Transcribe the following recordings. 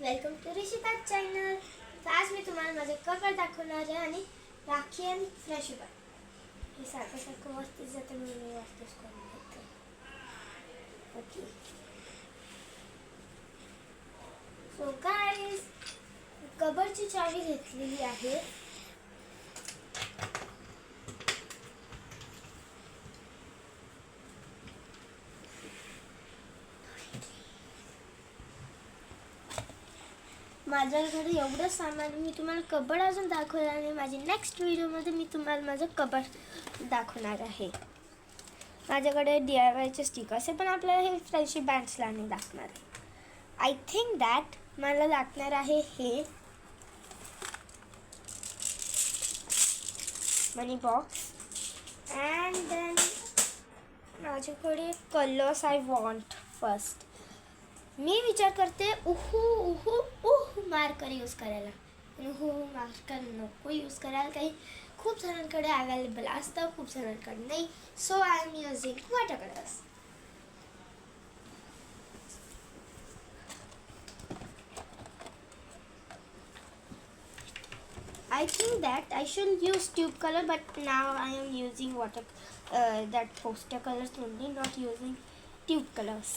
Welcome to Rishita channel. तर आज मी तुम्हाला माझे कपडे दाखवणार आहे आणि राखी आणि फ्रेश उपाय हे सारखं सारखं वरतीच जातं म्हणून मी वरतीच करून घेते. ओके, सो गाईज, कबरची चावी घेतलेली आहे. माझ्याकडे एवढं सामान, मी तुम्हाला कबड अजून दाखवलं आणि माझी नेक्स्ट व्हिडिओमध्ये मी तुम्हाला माझं कबड दाखवणार आहे. माझ्याकडे DIYचे स्टिकर्स आहे, पण आपल्याला हे फ्रेंडशिप बँड्सला नाही दाखवणार आहे. आय थिंक दॅट मला लागणार आहे हे मनी बॉक्स अँड देन माझ्याकडे कलर्स आय वॉन्ट. फर्स्ट मी विचार करते उहू मार्कर यूज करायला, पण मार्कर नको यूज करायला. काही खूप जणांकडे अवेलेबल असतं, खूप जणांकडे नाही. So I am using water colours. I think that I should use tube color, but now I am using that poster colors only, not using tube colors.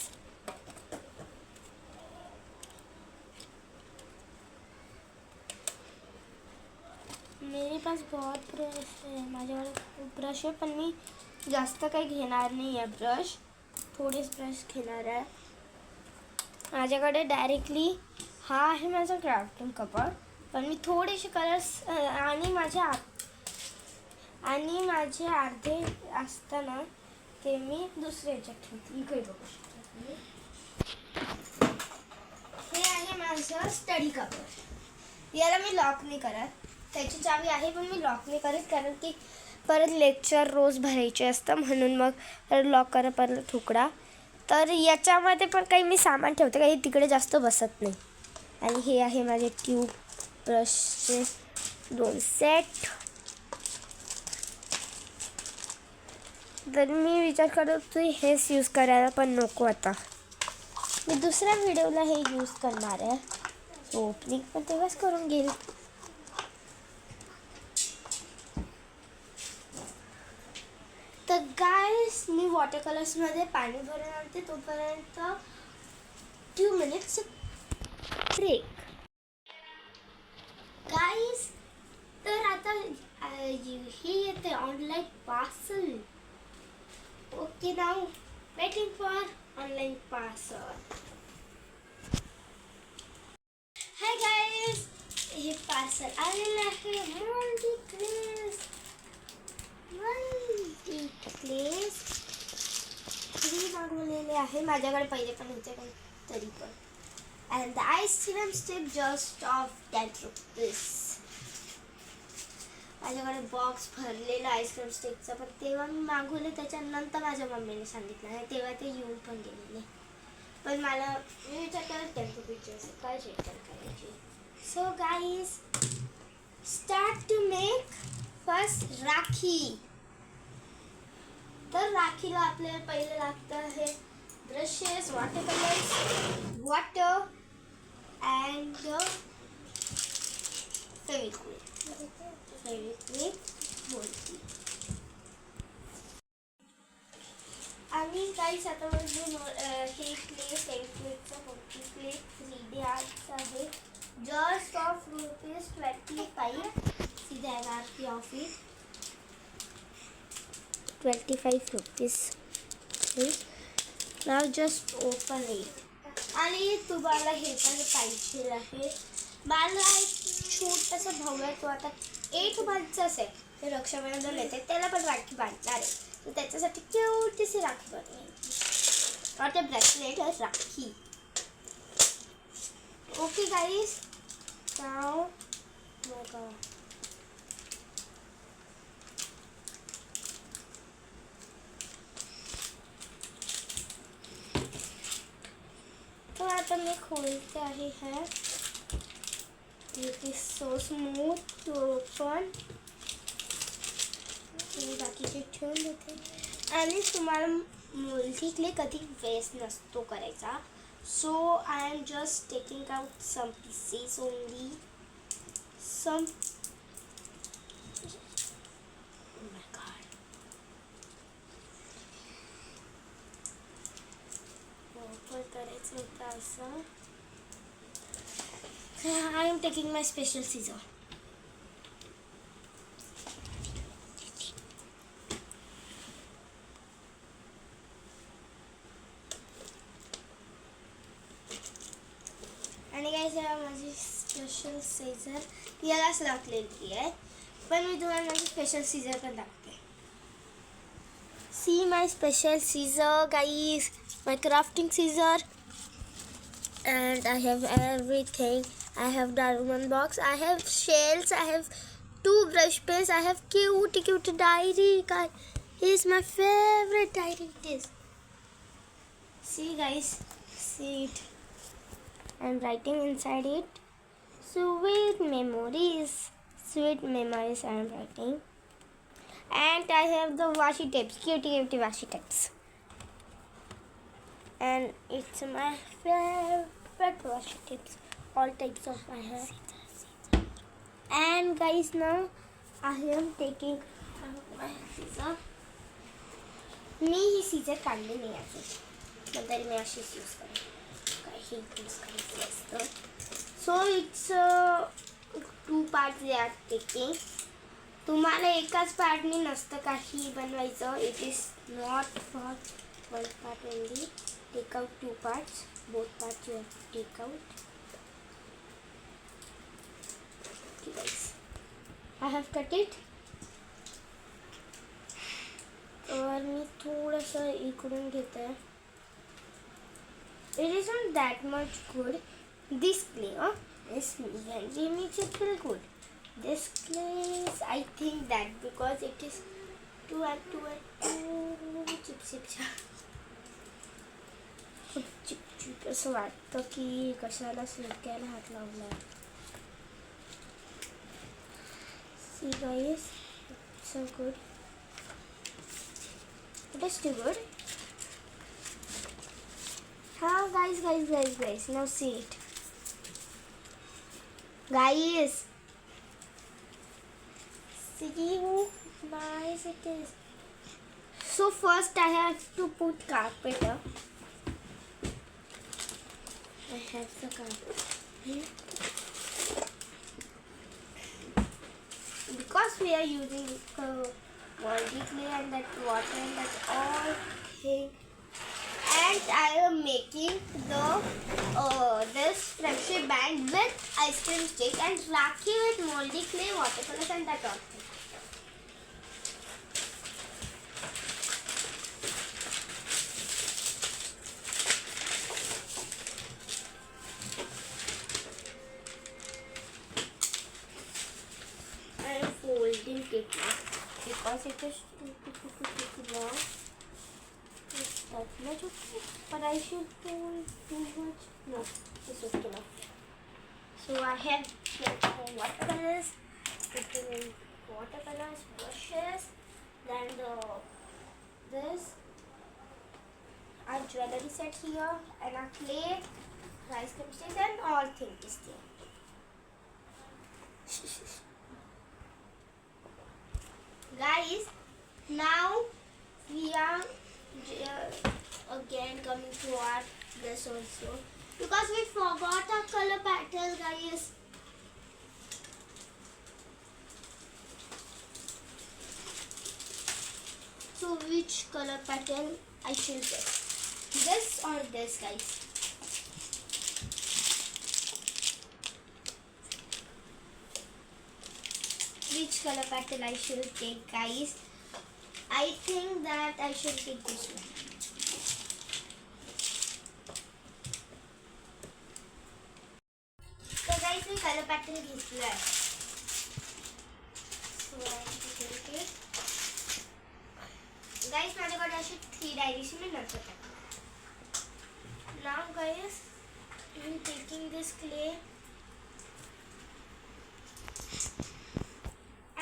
मेरे पास बहुत ब्रश है, माझ्याकडे खूप ब्रश आहे, पण मी जास्त काही घेणार नाही आहे ब्रश. थोडेच ब्रश घेणार आहे. माझ्याकडे डायरेक्टली हा आहे माझा क्राफ्टिंग कपड, पण मी थोडेसे कलर्स आणि माझे अर्धे असताना ते मी दुसऱ्या ह्याच्यात ठेवते. इकडे बघू शकता. हे आहे माझं स्टडी कपड. याला मी लॉक नाही करत. त्याची चावी आहे, पण मी लॉक नाही करत, कारण की परत लेक्चर रोज भरायचे असतं, म्हणून मग लॉक करा परत तुकडा. तर याच्यामध्ये पण काही मी सामान ठेवते, काही तिकडे जास्त बसत नाही. आणि हे आहे माझे ट्यूब ब्रशचे 2 सेट. तर मी विचार करत होते हेच यूज करायला, पण नको आता. मी दुसऱ्या व्हिडिओला हे यूज करणार आहे. सो ओपनिंग पण तेव्हाच करून घेईल. तर गाईस, मी वॉटर कलर्समध्ये पाणी भरून आणते, तोपर्यंत 2 मिनिट्स ब्रेक. गाईस, तर आता हे येते online parcel. Okay, now waiting for online parcel. Hi guys, हे पार्सल आलेलं आहे. मल्टीप्लेस हे मागवलेले आहे. माझ्याकडे पहिले पण होते, पण तरी पण. And the ice cream stick just of 10 rupees. माझ्याकडे बॉक्स भरलेला आईस्क्रीम स्टिकचा, पण तेव्हा मी मागवले. त्याच्यानंतर माझ्या मम्मीने सांगितलं नाही, तेव्हा ते येऊन पण गेलेले. पण मी विचार करत 10 रुपीजचे असे काय शेअर करायचे. So guys, start to make first rakhi. तर राखीला आपल्याला पहिलं लागतं आहे brushes, water colours, water and Fevikwik बोलती. आणि काहीच आता हे क्ले फेविक्विकचा मोठी क्ले 3D आर्टचा आहे. Just of ₹25. सीधा MRP of it ₹25. Now just open it. आणि तुम्हाला हे पण पाहिजे आहे. मला एक छोटासा भाऊ आहे, तो आता 8 मंथचाच आहे. ते रक्षाबंधन येते, त्याला पण राखी बांधणार आहे. तर त्याच्यासाठी क्यूटशी राखी बनवायची, और ते ब्रेसलेट आहे राखी. ओके गाईज, नाव तो आता मी खोलते आहे. है it is so smooth to open. बाकीचे ठेवून देते. आणि तुम्हाला मोल्टी क्ले कधी वेस्ट नसतो करायचा. So I am just taking out some pieces only. Some. Oh my god. वापर करायचं होतं असं. I am taking my special scissor. आणि काय माझी स्पेशल सीझर यालाच लागलेली आहे, पण मी तुम्हाला माझी स्पेशल सीझर पण दाखवते. See my special scissor guys, my crafting scissor, and I have everything. I have diamond box, I have shells, I have 2 brush pens, I have cute diary. Guys, here's my favorite diary. This. See guys, see it. I'm writing inside it. Sweet memories I'm writing. And I have the washi tapes, cute washi tapes. And it's my favorite washi tapes, all types of I have. And guys, now I am taking my scissor. मी ही scissor काढली नाही अजून, नंतर मी अशीच use करेन. काही use करायचं असतं. So it's 2 parts they are taking. तुम्हाला एकाच पार्टने नसतं काही बनवायचं. It is not for 1 part only. Take out 2 parts. Both parts you have to take out. Okay guys, I have cut it. और मी थोडंसं इकडून घेते. It is not that much good. This clay is makes it feel good. This clay is, I think that because it is too chip. खूप चिपचिप असं वाटतं की कशालाच डोक्याला हात लावला. See guys, it's so good. It is too good. Guys, now see it. Guys, see how nice it is. So first I have to put carpet up. I have the carpet here. Because we are using moldy clay and that water and that all thing. And I am making the this friendship band with ice cream stick and Rakhi with moldy clay, watercolors and that all thing. I am folding it now because it is too long. That much okay, but I should fold too much. No, this is enough. So I have watercolors, brushes, then this, our jewelry set here, and our clay, rice cream sticks, and all things is there. Guys, now we are again coming to our this also because we forgot our color patterns, guys. So which color pattern I should get? This or this, guys? Which color pattern I should take, guys? I think that I should take this one. So guys, we color pattern घेतला आहे. So I have to take it. Guys, माझ्याकडे अशी 3 diaries मी नंतर टाकणार. Now guys, I am taking this clay.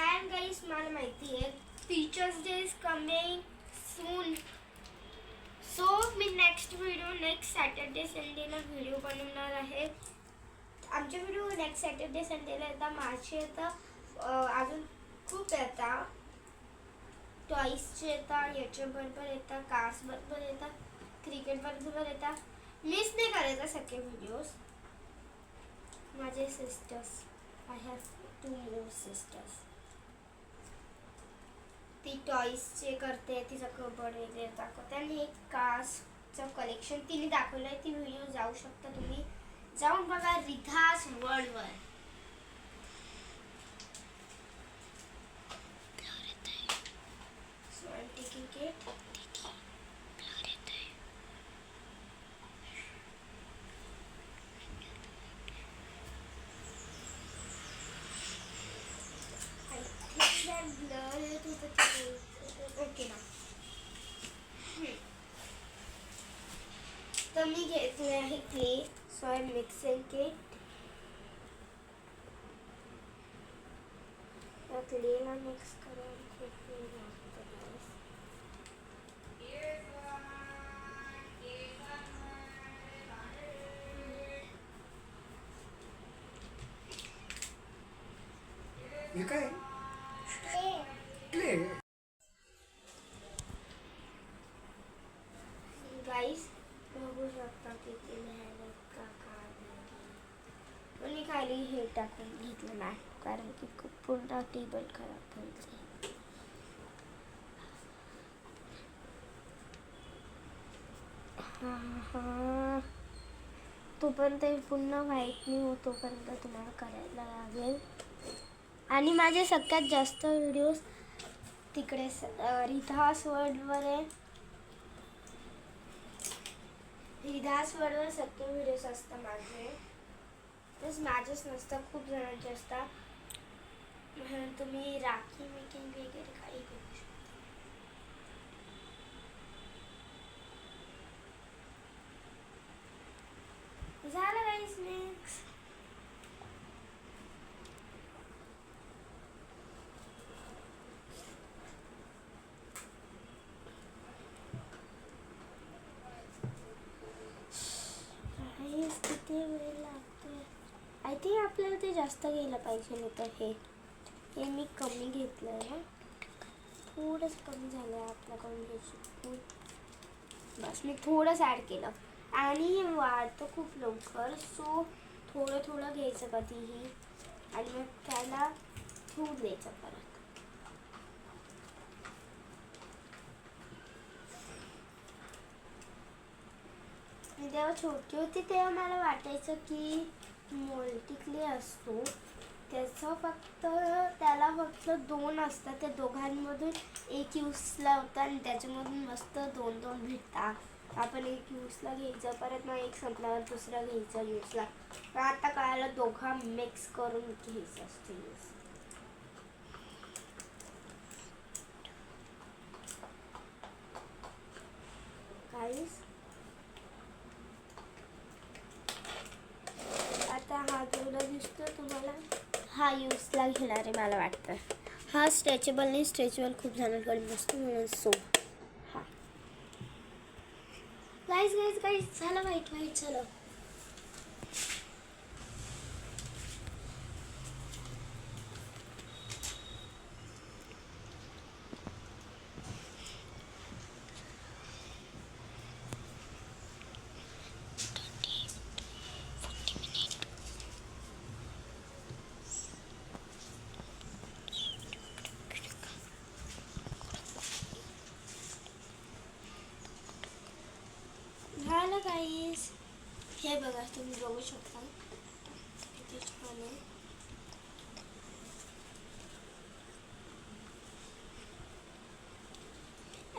And guys, मला माहिती आहे Teachers Day is coming soon. So me next Saturday संडेला व्हिडिओ बनवणार आहे. आमचे व्हिडिओ नेक्स्ट सॅटर्डे संडेला येतात. माझे येतात अजून खूप येतात. टॉईसचे येतात, याच्याबरोबर येतात, कार्स बरोबर येतात, क्रिकेट बरोबर येतात. मिस नाही करायचं सगळे व्हिडिओज. माझे sisters, I have 2 more sisters. ती टॉईसचे करते, तिचं कबड वगैरे दाखवते आणि हे कार्सचं कलेक्शन तिने दाखवलं आहे. ती व्हिडिओ जाऊ शकता तुम्ही, जाऊन बघा रिधास वर्ल्डवर. So I'm taking it. Okay ना. तर मी घेतले आहे clay. So I mixing it. या क्लेला मिक्स करून खूप वेळ लागतो. हे काय क्ले? गाईस बघू शकता किती मेहनत का काम. पण मी खाली हे टाकून घेतलं नाही कारण की खूप पूर्ण टेबल खराब व्हायचं. हां तोपर्यंत पूर्ण व्हाईट नाही होत तोपर्यंत तुम्हाला करायला लागेल. आणि माझे सगळ्यात जास्त व्हिडिओज तिकडे रिधास वर्ल्डवर आहे. रिधास वर्ल्डवर सगळे व्हिडिओज असतात माझे. तसं माझेच नसतं, खूप जणांचे असतात. म्हणून तुम्ही राखी मेकिंग वगैरे काही करू शकता. झालं गाईस मिक्स. किती वेळ लागतोय. आय थिंक आपल्याला ते जास्त घ्यायला पाहिजे नव्हतं. हे मी कमी घेतलं आहे ना, थोडंसं कमी झालं आहे आपल्याकडून घ्यायची. बस मी थोडंसं ॲड केलं आणि वाढतं खूप लवकर. सो थोडं थोडं घ्यायचं कधीही आणि मग त्याला ठेवून द्यायचं परत. मी तेव्हा छोटी होती तेव्हा मला वाटायचं की मल्टीक्ले असतो त्याला फक्त 2 असतात. त्या दोघांमधून एक यूजला होता आणि त्याच्यामधून मस्त 2-2 भेटतात. आपण एक यूजला घ्यायचं, परत मग एक संपल्यावर दुसरा घ्यायचा यूजला. पण आता कळालं दोघं मिक्स करून घ्यायचं असतं यूज. गाईस आता हा केवढा दिसतो तुम्हाला, हा यूजला घेणार आहे मला वाटतं. हा स्ट्रेचेबल नाही, स्ट्रेचेबल खूप जणांकडे नसतो म्हणून. सो हा गाईस झालं वाईट झालं. झालं गाईस. हे बघा तुम्ही बघू शकता किती छान आहे.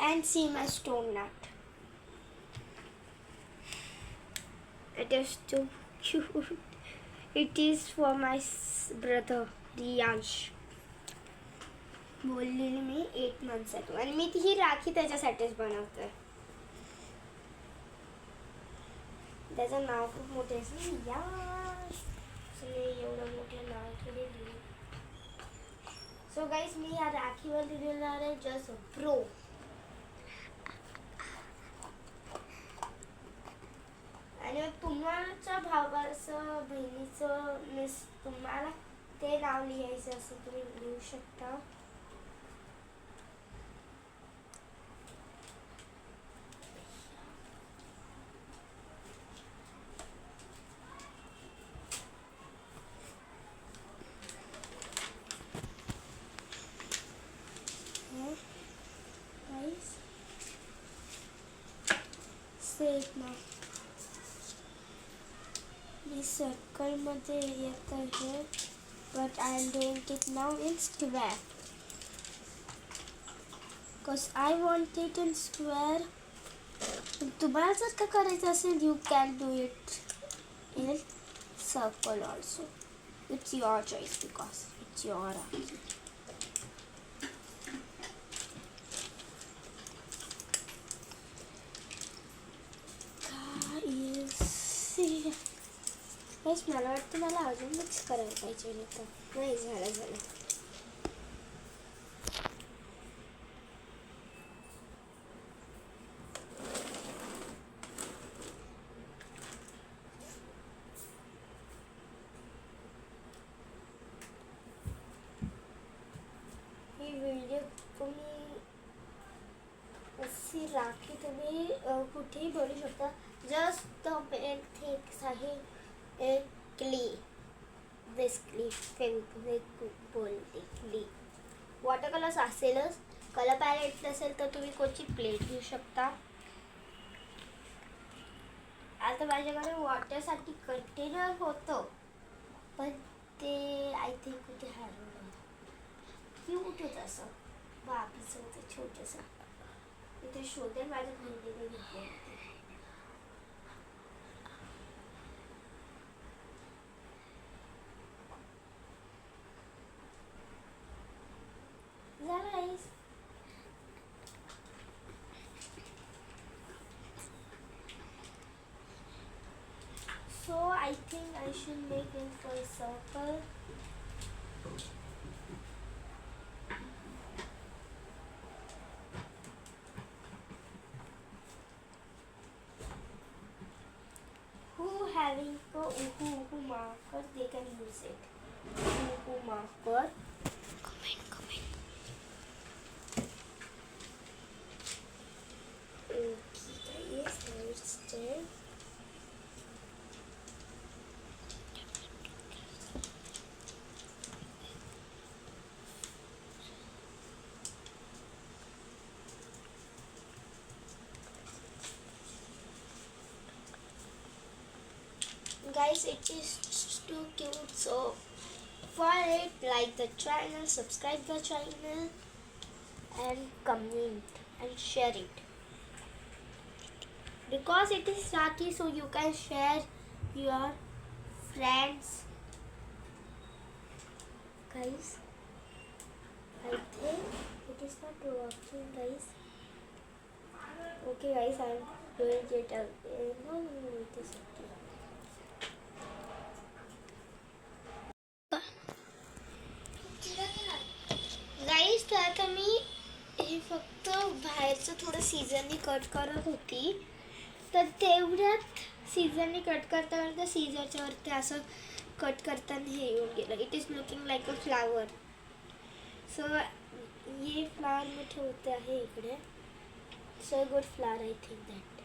And see my stone nut. It is too cute. It is for my brother Riyansh. बोललेली मी 8 months ago आणि मी ही राखी त्याच्यासाठीच बनवते. त्याचं नाव खूप मोठे आहे रियांश. एवढं मोठं नाव केलेली. सो गाईस मी या राखीवर लिहिणार आहे जस्ट प्रो. आणि मग तुमच्या भावाचं बहिणीचं मिस तुम्हाला ते नाव लिहायचं असं तुम्ही लिहू शकता. Guys, say it now. मी सर्कलमध्ये येत आहे, but I am doing it now in square. Because I want it in square. तुम्हाला जर का करायचं असेल, you can do it in circle also. It's your choice because it's your idea. Guys, मला वाटतं मला अजून मिक्स करायला पाहिजे नाही झालं. ही व्हिडिओ तुम्ही अशी राखी तुम्ही कुठेही बोलू शकता. जस्ट मेन थिंग्स आहे एक क्ले, बेसिकली फेविक्विक बोलते क्ले. वॉटर कलर्स असेलच, कलर पॅलेट नसेल तर तुम्ही कोणची प्लेट घेऊ शकता. आता माझ्याकडे वॉटरसाठी कंटेनर होतं, पण ते आय थिंक कुठे हरवलं. क्यूट होतं असं, बाकीचं होतं छोटंसं. इथे शोधेल माझ्या बहिणीने घेतलं होतं. Guys, so I think I should make it for a circle. Who having a uhu marker, they can use it. Uhu marker. Comment. Okay, guys, now it's done. Guys, it is too cute, so for it, like the channel, subscribe the channel, and comment and share it. Because it is Rakhi, so you can share your friends. Guys, I think it is not working, guys. Okay, guys, I am doing it again. No, it is okay. गाईस, तर आता मी हे फक्त बाहेरचं थोडं सीझननी cut करत होती, तर तेवढ्यात सीझननी कट करता करता सीझरच्या वरती असं कट करताना हे येऊन गेलं. It is looking like a flower. So हे फ्लावर मी ठेवते आहे इकडे. So good flower, I think that.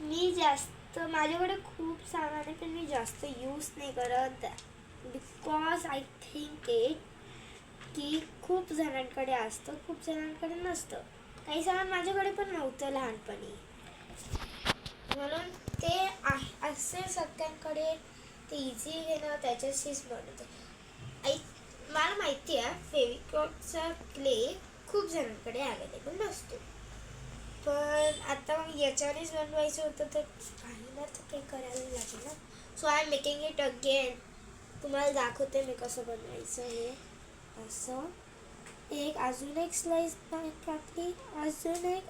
मी जास्त, माझ्याकडे खूप सामान आहे, पण मी जास्त यूज नाही करत. बिकॉज आय थिंक की खूप जणांकडे असतं, खूप जणांकडे नसतं. काही सामान माझ्याकडे पण नव्हतं लहानपणी, म्हणून ते असे सगळ्यांकडे ते इझी घेणं त्याच्याशीच बनवते. मला माहिती आहे फेविक्विकचा क्ले खूप जणांकडे अवेलेबल नसतो, पण आता मग याच्यानेच बनवायचं होतं तर काही ना तर काही करायला लागेल ना. So I am making it again. तुम्हाला दाखवते मी कसं बनवायचं हे. असं अजून एक स्लाइस टाकली, अजून एक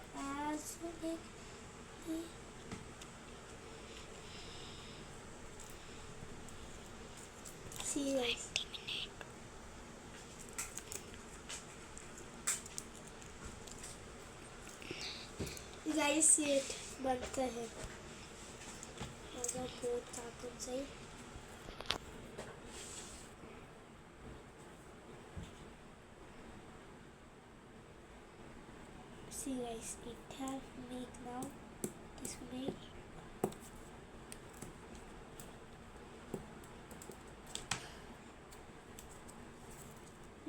गाइस सीट बनता है अगर बहुत ताकत से see guys it have make now this make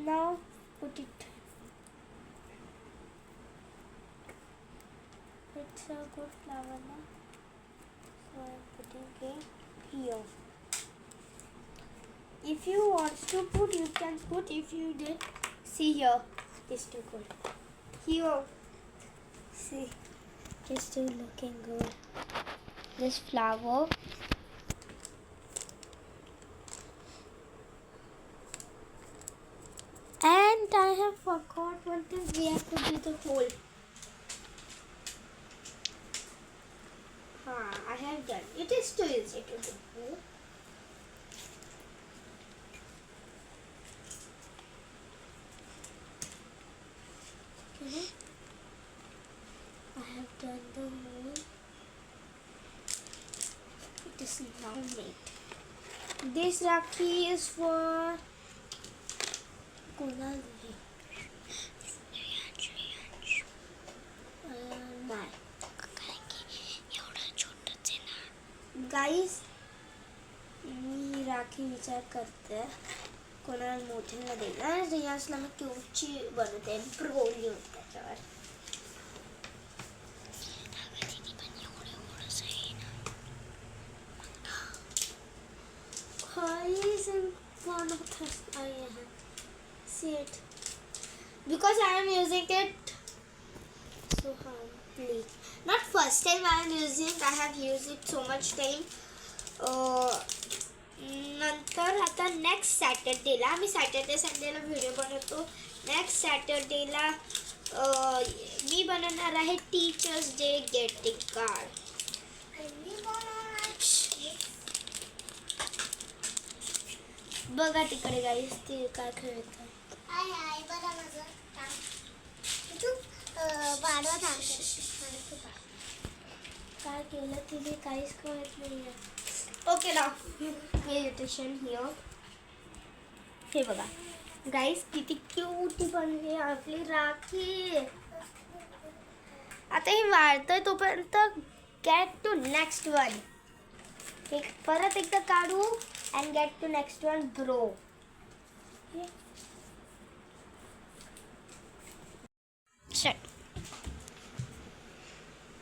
now put it. It's a good flower now, so I'm putting it here. If you want to put, you can put. If you did, see here, it's too good. Here, see, it's still looking good. This flower. And I have forgot one thing. We have to do the hole. I have done. It is too easy to do. Okay. I have done the hole. It is now made. This Rakhi is for Kunal. Guys मी राखी विचार करते कोणाला मोठ्याला द्यायला आणि रियाजला मी क्यूटची बनवते bro लिहून त्याच्यावर guys one of the I see it because I am using it so humbly. Not first time I am using. I have used it so much time. नंतर आता नेक्स्ट सॅटर्डेला मी सॅटर्डे संडेला व्हिडिओ बनवतो. Next सॅटर्डेला मी बनवणार आहे teachers day greeting card. बघा तिकडे गाईस ते काय खेळत आहे. काय केलं तिने काहीच कळत नाही आहे. ओके ना मेडिटेशन हिअर. हे बघा गाईस किती क्यूट बनली आपली राखी. आता हे वाढतंय तोपर्यंत गेट टू नेक्स्ट वन. परत एकदा काढू and get to next one bro.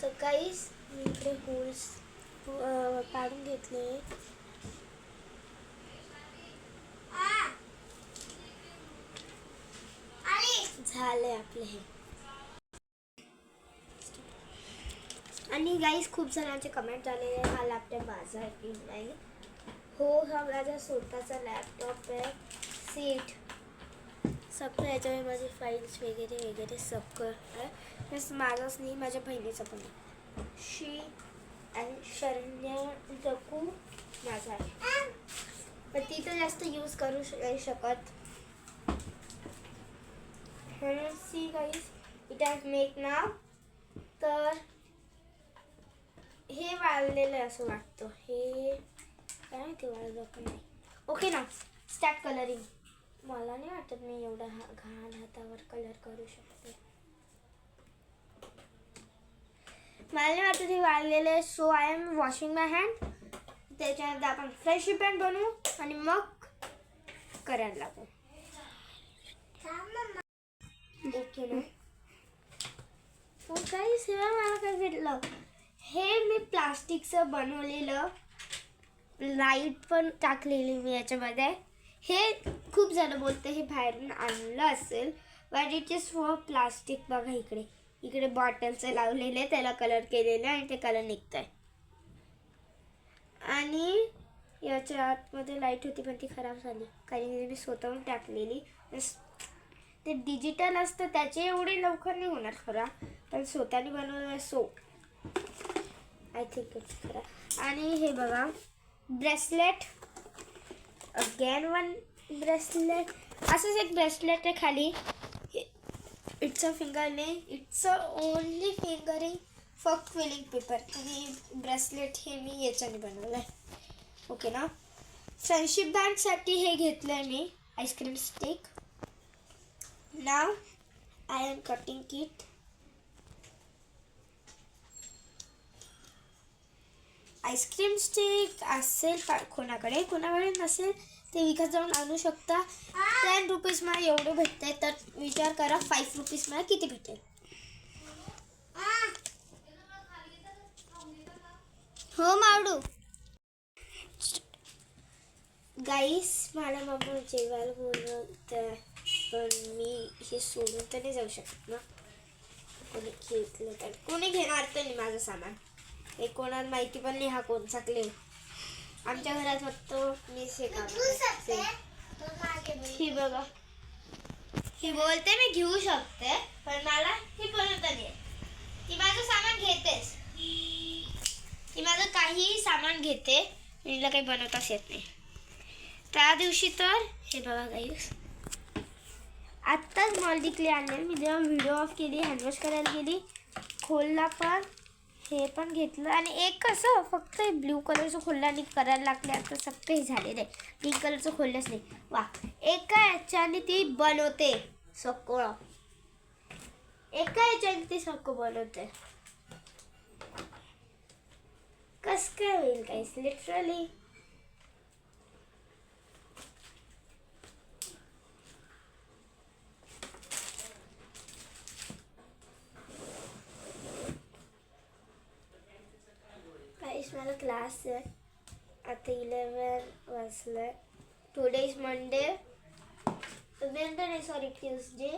तर गाईस मी इकडे होल्स काढून घेतले. झाले आपले हे. आणि गाईस खूप जणांचे कमेंट आलेले हा लॅपटॉप माझा आहे की नाही. हो हा माझा स्वतःचा लॅपटॉप आहे. सीट सगळं याच्यावर माझे फाईल्स वगैरे वगैरे सगळं आहे. बस माझाच नाही माझ्या बहिणीचं पण आहे. शी आणि शरण्या जकू माझा आहे. पण ती तर जास्त यूज करू नाही शकत. See guys it has make now. तर हे वाळलेलं आहे असं वाटतं. हे काय माहिती वाळलं पण नाही. ओके ना स्टार्ट कलरिंग. मला नाही वाटत मी एवढा घाण हातावर कलर करू शकते. मला नाही वाटत हे वाळलेलं आहे. So I am washing my hand. त्याच्यानंतर आपण फ्रेश रिबन बनवू आणि मग करायला लागू. ओके ना. काही सेवा मला काय भेटलं. हे मी प्लास्टिकचं बनवलेलं लाईट पण टाकलेली मी याच्यामध्ये. हे खूप जण बोलते हे बाहेरून आणलं असेल but it is for plastic. बघा इकडे इकडे बॉटलचं लावलेले त्याला कलर केलेलं आणि ते कलर निघत आहे. आणि याच्या आतमध्ये लाईट होती पण ती खराब झाली कारण मी स्वतःहून टाकलेली. ते डिजिटल असतं त्याचे एवढे लवकर नाही होणार खरा पण स्वतःने बनवलं सो आय थिंक इट्स खरा. आणि हे बघा ब्रेसलेट. Again one bracelet. असंच एक ब्रेसलेट आहे खाली. It's a finger ring. It's a only finger ring for quilling paper. आणि ब्रेसलेट हे मी याच्याने बनवलं आहे. ओके ना. फ्रेंडशिप बँडसाठी हे घेतलं आहे मी ice cream stick. Now I am cutting kit. Ice cream stick असेल कोणाकडे नसेल ते विकत जाऊन आणू शकता. 10 रुपीज मला एवढे भेटते, तर विचार करा 5 रुपीज मला किती भेटेल. हो मावडू. गाईस मला मम्मा जेवायला बोलवत, पण मी हे सोडून तर नाही जाऊ शकत ना. कोणी घेतलं तर कोणी घेणार तर नाही माझं सामान. हे कोणाला माहिती पण नाही हा कोणचा क्ले. आमच्या घरात फक्त मी ही बघा, ही बोलते मी घेऊ शकते, पण मला ही बनवता नाही. ती माझं सामान घेतेच. ती माझं काहीही सामान घेते, तिला काही बनवताच येत नाही. त्या दिवशी तर हे बघा गाईस, आत्ताच मॉल्डी क्ले आणले. मी जेव्हा व्हिडिओ ऑफ केली, हँडवॉश करायला गेली, खोलला पण हे पण घेतलं. आणि एक कसं फक्त ब्ल्यू कलरचं खोललं आणि करायला लागले. आता सगळे झालेलं आहे, पिंक कलरचं खोललंच नाही. वा, एका याच्याने ती बनवते सगळं. एका याच्याने ती सगळं बनवते. कसं काय होईल गाईस, लिटरली. मला क्लास आहे आता. 11 वाजलं. Today is Monday, sorry Tuesday.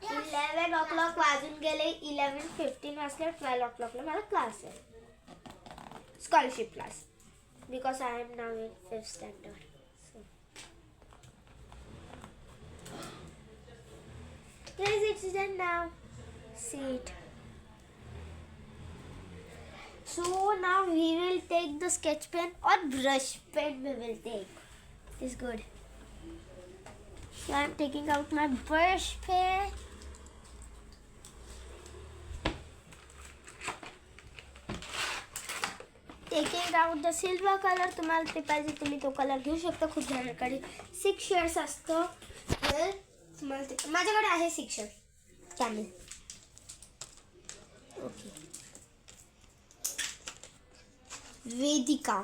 11 o'clock वाजून गेले. 11:15 वाजले. 12 o'clockला मला क्लास आहे, scholarship class, because I am now in 5th standard. It's done now. Sit. So now we will take the sketch pen or brush pen. We will take. It's good. So I'm taking out my brush pen. Taking out the silver color. तुम्हाला ते पाहिजे तुम्ही तो colour घेऊ शकता. खूप जणांकडे 6 shades असतं. तर तुम्हाला ते माझ्याकडे आहे 6 शेड. कॅमेल. ओके. वेदिका.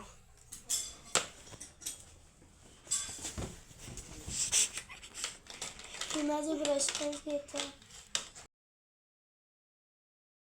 माझे ब्रश पेन घेतो.